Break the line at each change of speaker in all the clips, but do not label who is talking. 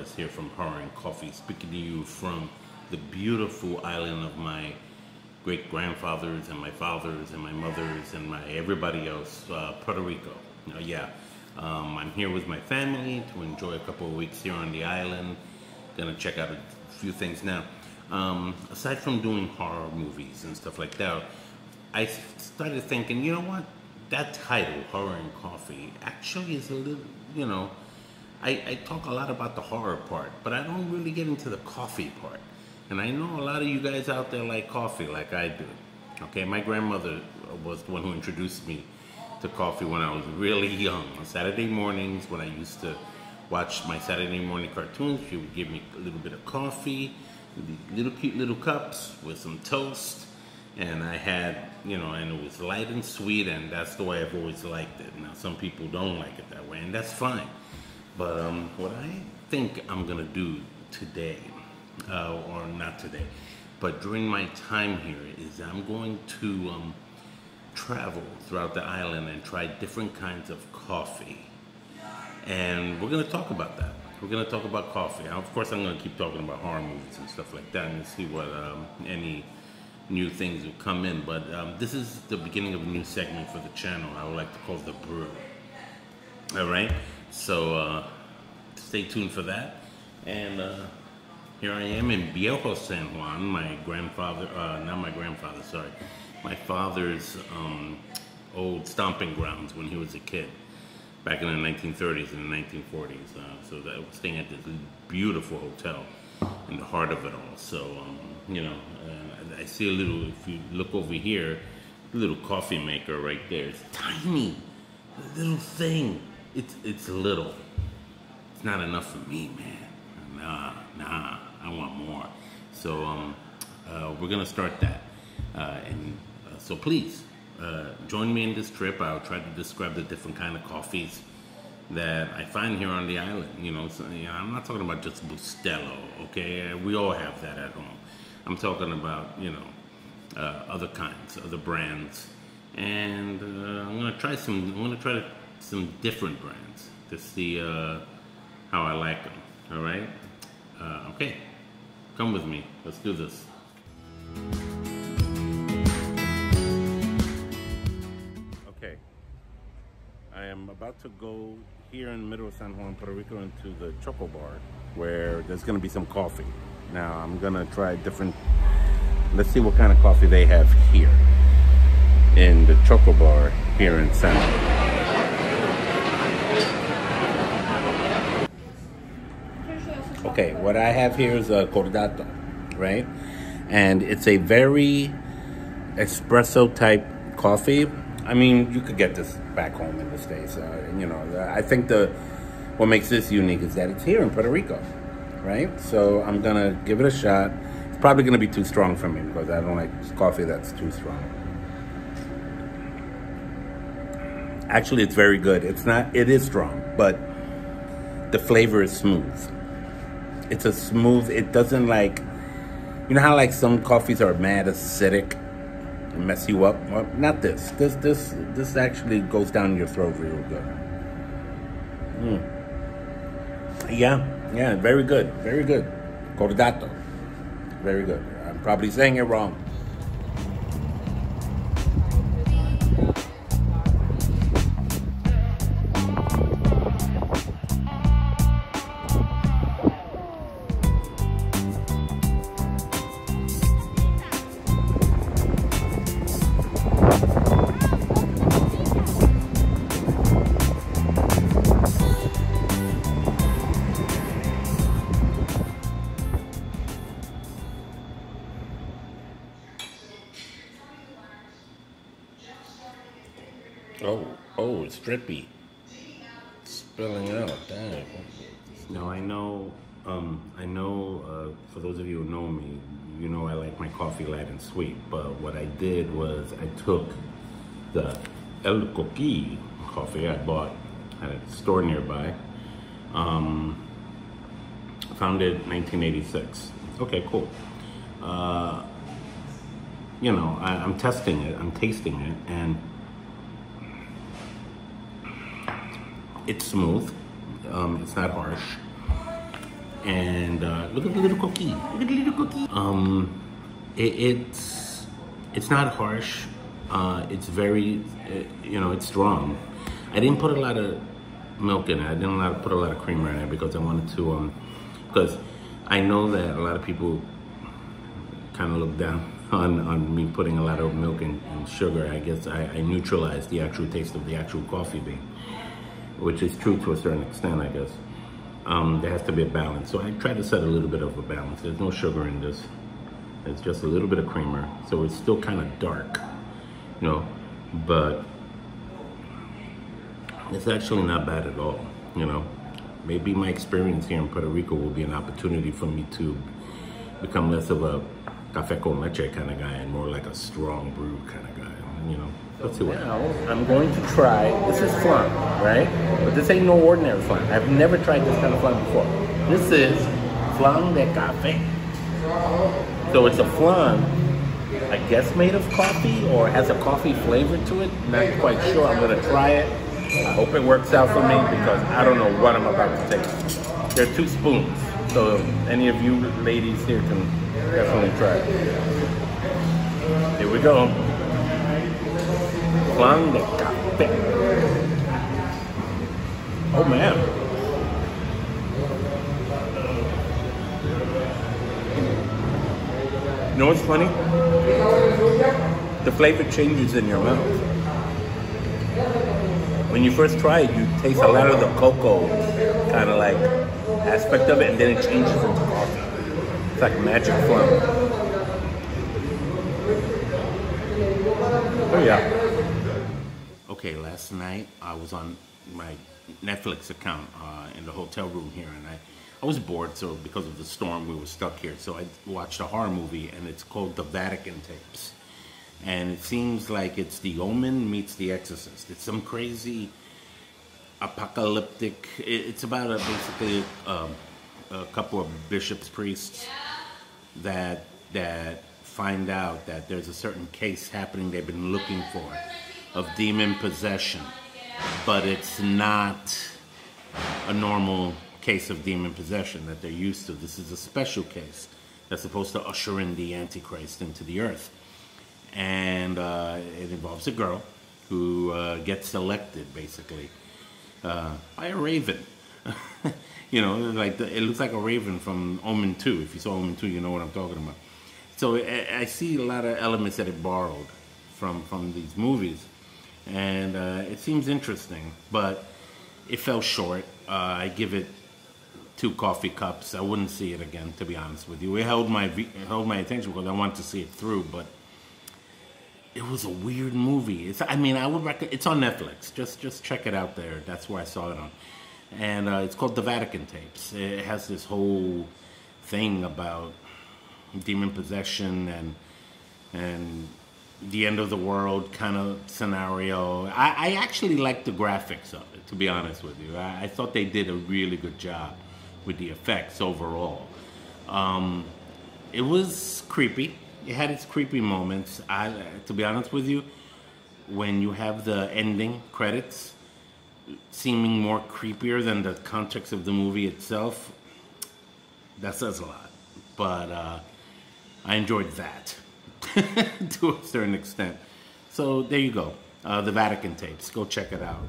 Flores here from Horror and Coffee, speaking to you from the beautiful island of my great-grandfathers and my fathers and my mothers and my everybody else, Puerto Rico. I'm here with my family to enjoy a couple of weeks here on the island. Gonna check out a few things now. Aside from doing horror movies and stuff like that, I started thinking, you know what? That title, Horror and Coffee, actually is a little, you know, I talk a lot about the horror part, but I don't really get into the coffee part. And I know a lot of you guys out there like coffee like I do. Okay, my grandmother was the one who introduced me to coffee when I was really young. On Saturday mornings, when I used to watch my Saturday morning cartoons, she would give me a little bit of coffee, little cute little cups with some toast. And I had, you know, and it was light and sweet, and that's the way I've always liked it. Now, some people don't like it that way, and that's fine. But what I think I'm gonna do today, or not today, but during my time here, is I'm going to travel throughout the island and try different kinds of coffee. And we're gonna talk about that. We're gonna talk about coffee. Of course, I'm gonna keep talking about horror movies and stuff like that, and see what any new things will come in. But this is the beginning of a new segment for the channel. I would like to call it the Brew. All right, so stay tuned for that. And here I am in Viejo San Juan, my grandfather, not my grandfather, sorry, my father's old stomping grounds when he was a kid, back in the 1930s and the 1940s. So that I was staying at this beautiful hotel in the heart of it all. So, you know, I see a little, if you look over here, a little coffee maker right there. It's tiny, a little thing. It's little. It's not enough for me, man. Nah, I want more. So we're gonna start that. So please, join me in this trip. I'll try to describe the different kind of coffees that I find here on the island. You know, so, you know, I'm not talking about just Bustelo, okay? We all have that at home. I'm talking about, you know, other kinds, other brands, and I'm gonna try some different brands to see how I like them. All right? Okay, come with me. Let's do this. Okay, I am about to go here in the middle of San Juan, Puerto Rico, into the Choco Bar, where there's gonna be some coffee. Now I'm gonna try different, let's see what kind of coffee they have here in the Choco Bar here in San Juan. Okay, what I have here is a cordato, right? And it's a very espresso type coffee. I mean, you could get this back home in the States. You know, I think what makes this unique is that it's here in Puerto Rico, right? So I'm gonna give it a shot. It's probably gonna be too strong for me because I don't like coffee that's too strong. Actually, it's very good. It is strong, but the flavor is smooth. It's a smooth, it doesn't like, you know how like some coffees are mad acidic and mess you up? Well, not this. This actually goes down your throat real good. Yeah, very good, very good. Cordato, very good. I'm probably saying it wrong. Oh, it's drippy. It's spilling out, dang. Now I know, for those of you who know me, you know I like my coffee light and sweet, but what I did was I took the El Coqui coffee I bought at a store nearby, found it 1986. Okay, cool. You know, I'm testing it, I'm tasting it, and it's smooth. It's not harsh. And look at the little cookie. Look at the little cookie. It's not harsh. It's very, it's strong. I didn't put a lot of milk in it. I didn't put a lot of creamer in it because I wanted to, because I know that a lot of people kind of look down on me putting a lot of milk and sugar. I guess I neutralize the actual taste of the actual coffee bean, which is true to a certain extent, I guess. There has to be a balance. So I try to set a little bit of a balance. There's no sugar in this. It's just a little bit of creamer. So it's still kind of dark, but it's actually not bad at all, Maybe my experience here in Puerto Rico will be an opportunity for me to become less of a café con leche kind of guy and more like a strong brew kind of guy, Let's see what. Now I'm going to try, this is flan, right? But this ain't no ordinary flan. I've never tried this kind of flan before. This is flan de café. So it's a flan, I guess made of coffee or has a coffee flavor to it. Not quite sure. I'm gonna try it. I hope it works out for me because I don't know what I'm about to take. There are 2 spoons. So any of you ladies here can definitely try it. Here we go. Flan de café. Oh man. You know what's funny? The flavor changes in your mouth. When you first try it, you taste a lot of the cocoa kind of like aspect of it, and then it changes into coffee. It's like magic flan. Oh yeah. Okay, last night I was on my Netflix account in the hotel room here, and I was bored, so because of the storm we were stuck here, so I watched a horror movie, and it's called The Vatican Tapes. And it seems like it's The Omen meets The Exorcist. It's some crazy apocalyptic, it's about basically a couple of bishops, priests that find out that there's a certain case happening they've been looking for of demon possession, but it's not a normal case of demon possession that they're used to. This is a special case that's supposed to usher in the Antichrist into the earth. And it involves a girl who gets selected, basically, by a raven. It looks like a raven from Omen 2. If you saw Omen 2, you know what I'm talking about. So I see a lot of elements that it borrowed from these movies. And it seems interesting, but it fell short. I give it 2 coffee cups. I wouldn't see it again, to be honest with you. It held my attention because I wanted to see it through, but it was a weird movie. I would recommend. It's on Netflix. Just check it out there. That's where I saw it on. And it's called The Vatican Tapes. It has this whole thing about demon possession and the end of the world kind of scenario. I actually like the graphics of it, to be honest with you. I thought they did a really good job with the effects overall. It was creepy. It had its creepy moments. To be honest with you, when you have the ending credits seeming more creepier than the context of the movie itself, that says a lot. But I enjoyed that to a certain extent. So there you go. The Vatican Tapes. Go check it out.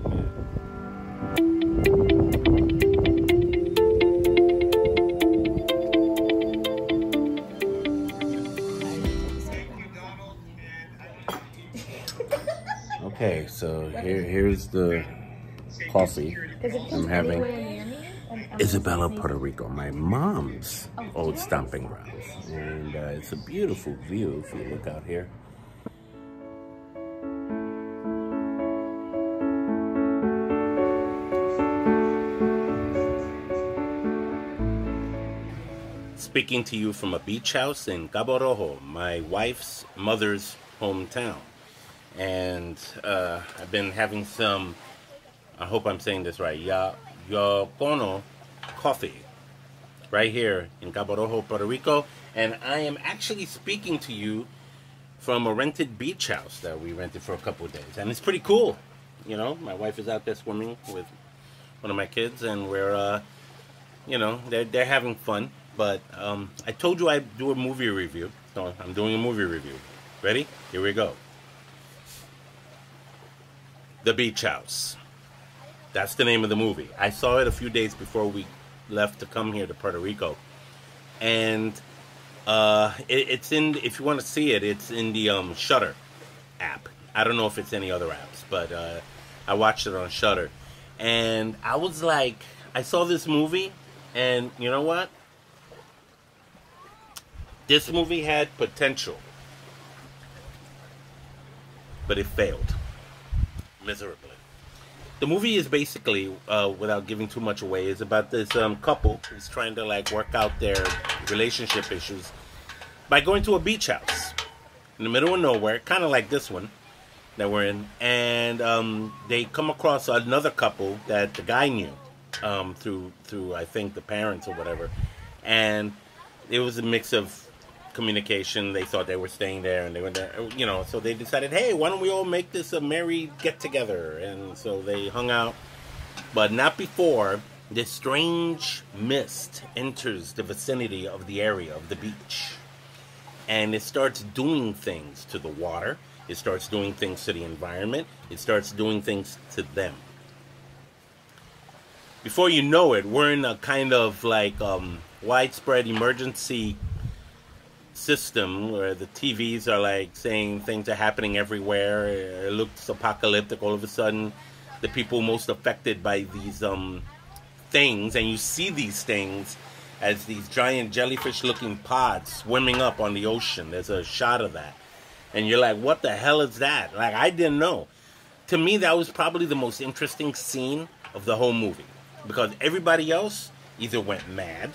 Okay, so here's the coffee I'm having. Isabella, Puerto Rico, my mom's old stomping grounds. And it's a beautiful view if you look out here. Speaking to you from a beach house in Cabo Rojo, my wife's mother's hometown. And I've been having some, I hope I'm saying this right, Yacono coffee right here in Cabo Rojo, Puerto Rico. And I am actually speaking to you from a rented beach house that we rented for a couple of days. And it's pretty cool. You know, my wife is out there swimming with one of my kids, and we're you know, they're having fun. But I told you I'd do a movie review, so I'm doing a movie review. Ready? Here we go. The Beach House. That's the name of the movie. I saw it a few days before we left to come here to Puerto Rico, and it's in. If you want to see it, it's in the Shudder app. I don't know if it's any other apps, but I watched it on Shudder, and I was like, I saw this movie, and you know what? This movie had potential, but it failed miserably. The movie is basically, without giving too much away, is about this couple who's trying to like work out their relationship issues by going to a beach house in the middle of nowhere, kind of like this one that we're in, and they come across another couple that the guy knew through I think the parents or whatever, and it was a mix of communication. They thought they were staying there, and they went there, you know, so they decided, hey, why don't we all make this a merry get-together? And so they hung out, but not before this strange mist enters the vicinity of the area of the beach, and it starts doing things to the water, it starts doing things to the environment, it starts doing things to them. Before you know it, we're in a kind of like widespread emergency system where the TVs are like saying things are happening everywhere. It looks apocalyptic. All of a sudden, the people most affected by these things, and you see these things as these giant jellyfish-looking pods swimming up on the ocean. There's a shot of that, and you're like, "What the hell is that?" Like, I didn't know. To me, that was probably the most interesting scene of the whole movie, because everybody else either went mad,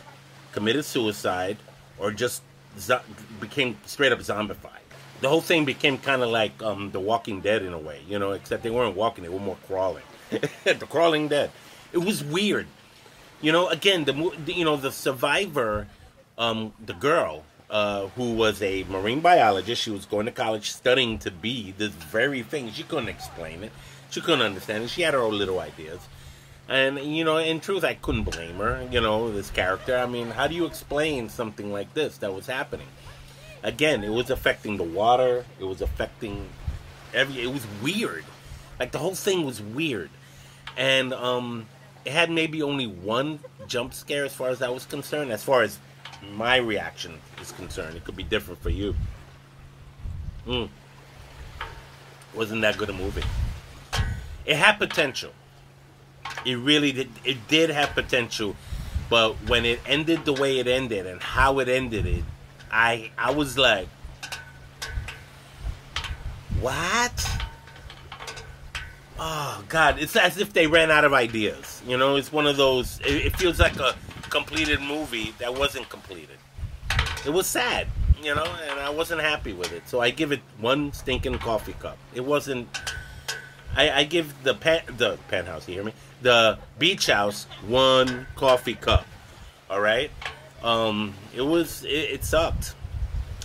committed suicide, or just became straight up zombified. The whole thing became kind of like The Walking Dead in a way, you know, except they weren't walking, they were more crawling. The Crawling Dead. It was weird. You know, again, the survivor, the girl, who was a marine biologist, she was going to college studying to be this very thing. She couldn't explain it. She couldn't understand it. She had her own little ideas. And, you know, in truth, I couldn't blame her, you know, this character. I mean, how do you explain something like this that was happening? Again, it was affecting the water. It was affecting it was weird. Like, the whole thing was weird. And it had maybe only one jump scare as far as I was concerned. As far as my reaction is concerned. It could be different for you. Wasn't that good a movie. It had potential. It really did. It did have potential, but when it ended the way it ended and how it ended it, I was like, what? Oh God! It's as if they ran out of ideas. You know, it's one of those. It feels like a completed movie that wasn't completed. It was sad, you know, and I wasn't happy with it. So I give it one stinking coffee cup. It wasn't. I give the penthouse. You hear me? The beach house one coffee cup. All right. It sucked.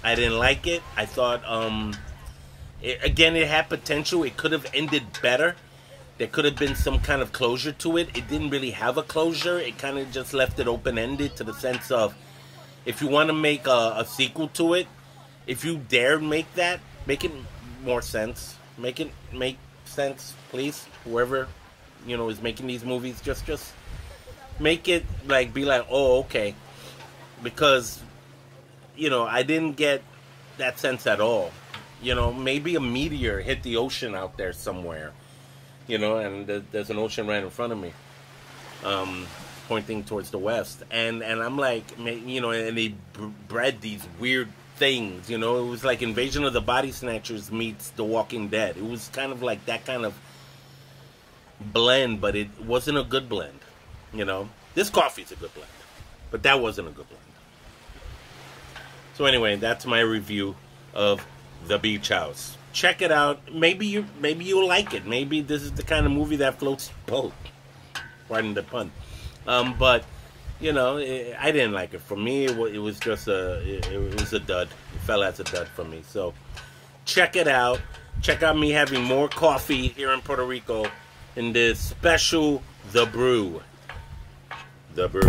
I didn't like it. I thought it had potential. It could have ended better. There could have been some kind of closure to it. It didn't really have a closure. It kind of just left it open-ended to the sense of, if you want to make a sequel to it, if you dare make that, make it more sense. Make sense, please. Whoever, you know, is making these movies, just make it like, be like, oh, okay. Because, you know, I didn't get that sense at all. You know, maybe a meteor hit the ocean out there somewhere. You know, and there's an ocean right in front of me, pointing towards the west. And I'm like, you know, and they bred these weird things, you know. It was like Invasion of the Body Snatchers meets The Walking Dead. It was kind of like that kind of blend, but it wasn't a good blend, you know. This coffee's a good blend, but that wasn't a good blend. So anyway, that's my review of The Beach House. Check it out. Maybe you'll like it. Maybe this is the kind of movie that floats your boat. Pardon the pun. But you know, I didn't like it. For me, it was just it was a dud. It fell as a dud for me. So check it out. Check out me having more coffee here in Puerto Rico in this special The Brew. The Brew.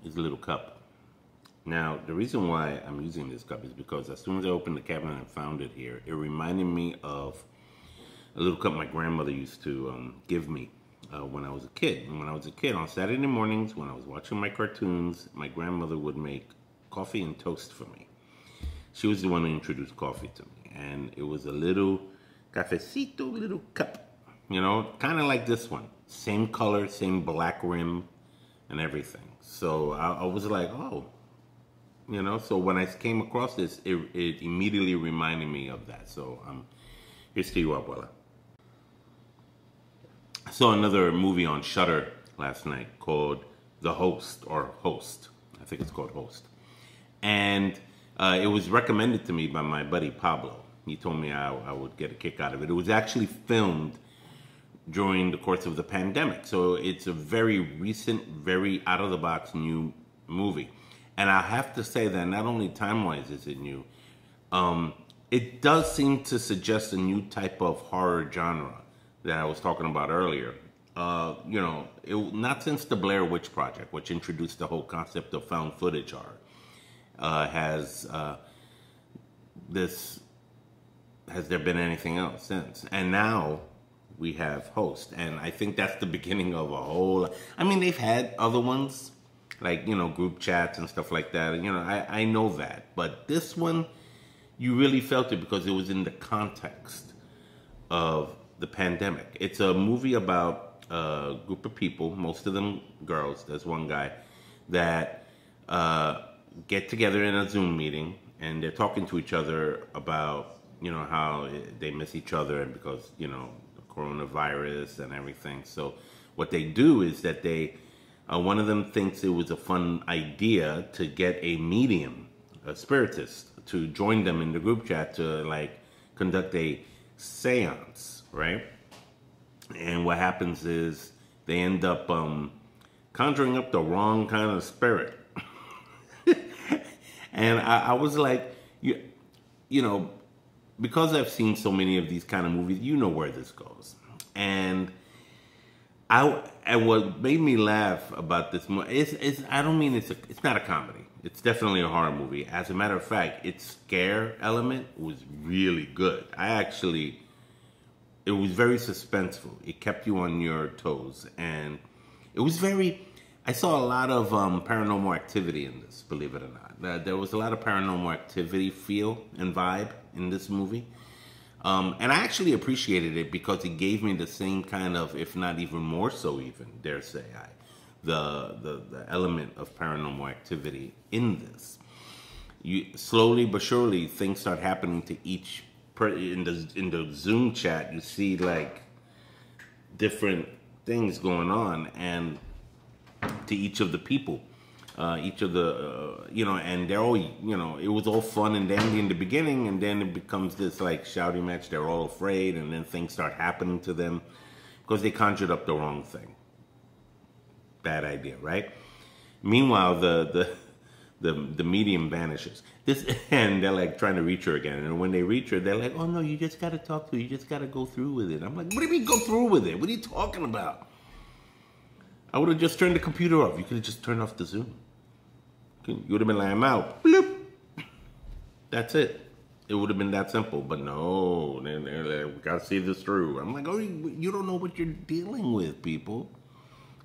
Is a little cup. Now, the reason why I'm using this cup is because as soon as I opened the cabinet and found it here, it reminded me of a little cup my grandmother used to give me when I was a kid. And when I was a kid, on Saturday mornings, when I was watching my cartoons, my grandmother would make coffee and toast for me. She was the one who introduced coffee to me. And it was a little cafecito, little cup, you know, kind of like this one. Same color, same black rim and everything. So I was like, oh, you know, so when I came across this, it immediately reminded me of that. So here's to you, abuela. I saw another movie on Shudder last night called The Host, or Host. I think it's called Host. And it was recommended to me by my buddy Pablo. He told me I would get a kick out of it. It was actually filmed during the course of the pandemic. So it's a very recent, very out-of-the-box new movie. And I have to say that not only time-wise is it new, it does seem to suggest a new type of horror genre that I was talking about earlier. You know, not since the Blair Witch Project, which introduced the whole concept of found footage horror, has there been anything else since. And now we have Host, and I think that's the beginning of a whole, I mean, they've had other ones, like, you know, group chats and stuff like that, you know, I know that, but this one, you really felt it because it was in the context of the pandemic. It's a movie about a group of people, most of them girls, there's one guy, that get together in a Zoom meeting, and they're talking to each other about, you know, how they miss each other, and because, you know, coronavirus and everything. So what they do is that they, one of them thinks it was a fun idea to get a medium, a spiritist, to join them in the group chat to like conduct a seance, right? And what happens is they end up conjuring up the wrong kind of spirit. And I was like, you know, because I've seen so many of these kind of movies, you know where this goes. And what made me laugh about this movie, I don't mean it's not a comedy. It's definitely a horror movie. As a matter of fact, its scare element was really good. It was very suspenseful. It kept you on your toes. And it was I saw a lot of paranormal activity in this, believe it or not. There was a lot of paranormal activity feel and vibe in this movie. And I actually appreciated it because it gave me the same kind of, if not even more so even, dare say I, the element of paranormal activity in this. Slowly but surely, things start happening to each in the Zoom chat. You see like different things going on, and to each of the people, each of the you know, and they're all, you know, it was all fun and dandy in the beginning, and then it becomes this like shouting match. They're all afraid, and then things start happening to them because they conjured up the wrong thing. Bad idea, right? Meanwhile, the medium vanishes. And they're like trying to reach her again. And when they reach her, they're like, "Oh no, you just got to talk to her. You just got to go through with it." I'm like, "What do you mean go through with it? What are you talking about?" I would have just turned the computer off. You could have just turned off the Zoom. You would have been like, "I'm out." Bloop. That's it. It would have been that simple. But no, they're like, "We got to see this through." I'm like, "Oh, you don't know what you're dealing with, people.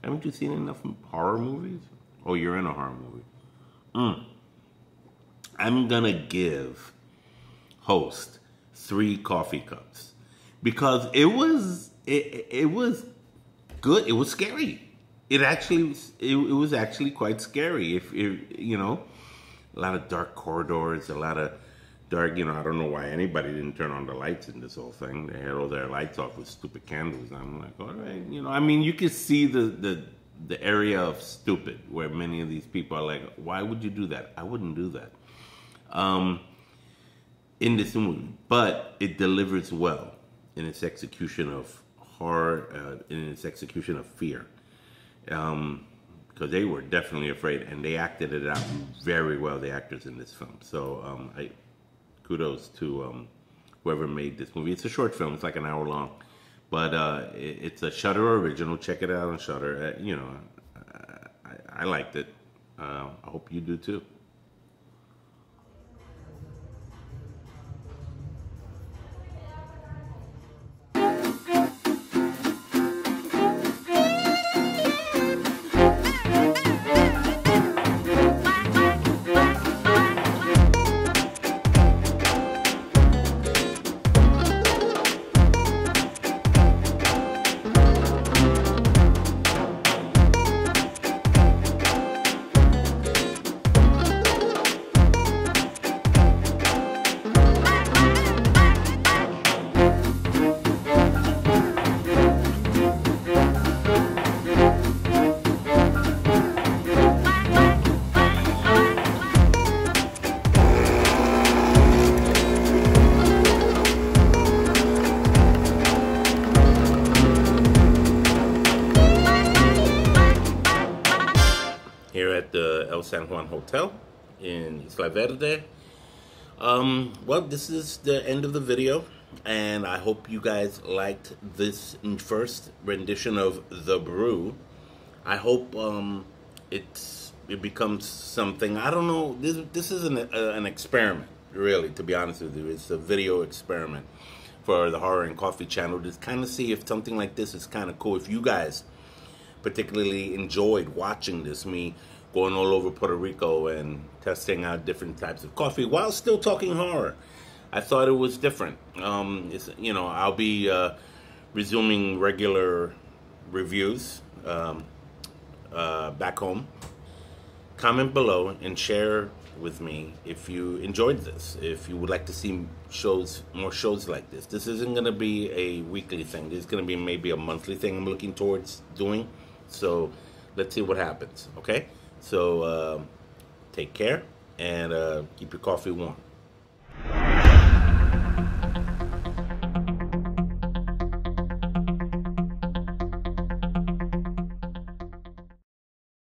Haven't you seen enough horror movies?" Oh, you're in a horror movie. I'm going to give Host 3 coffee cups because it was good. It was scary. It was actually quite scary. If you know, a lot of dark corridors, a lot of dark. You know, I don't know why anybody didn't turn on the lights in this whole thing. They had all their lights off with stupid candles. I'm like, all right, you know. I mean, you can see the area of stupid where many of these people are like, why would you do that? I wouldn't do that. In this movie, but it delivers well in its execution of horror, in its execution of fear, because they were definitely afraid, and they acted it out very well, the actors in this film. So kudos to whoever made this movie. It's a short film; it's like an hour long, but it's a Shudder original. Check it out on Shudder. You know, I liked it. I hope you do too. Here at the El San Juan Hotel in Isla Verde. Well, this is the end of the video, and I hope you guys liked this first rendition of The Brew. I hope it becomes something. I don't know. This is an experiment, really. To be honest with you, it's a video experiment for the Horror and Coffee channel to kind of see if something like this is kind of cool. If you guys particularly enjoyed watching this, me going all over Puerto Rico and testing out different types of coffee while still talking horror. I thought it was different. You know, I'll be resuming regular reviews back home. Comment below and share with me if you enjoyed this, if you would like to see more shows like this. This isn't going to be a weekly thing. This is going to be maybe a monthly thing I'm looking towards doing. So let's see what happens, okay? So take care and keep your coffee warm.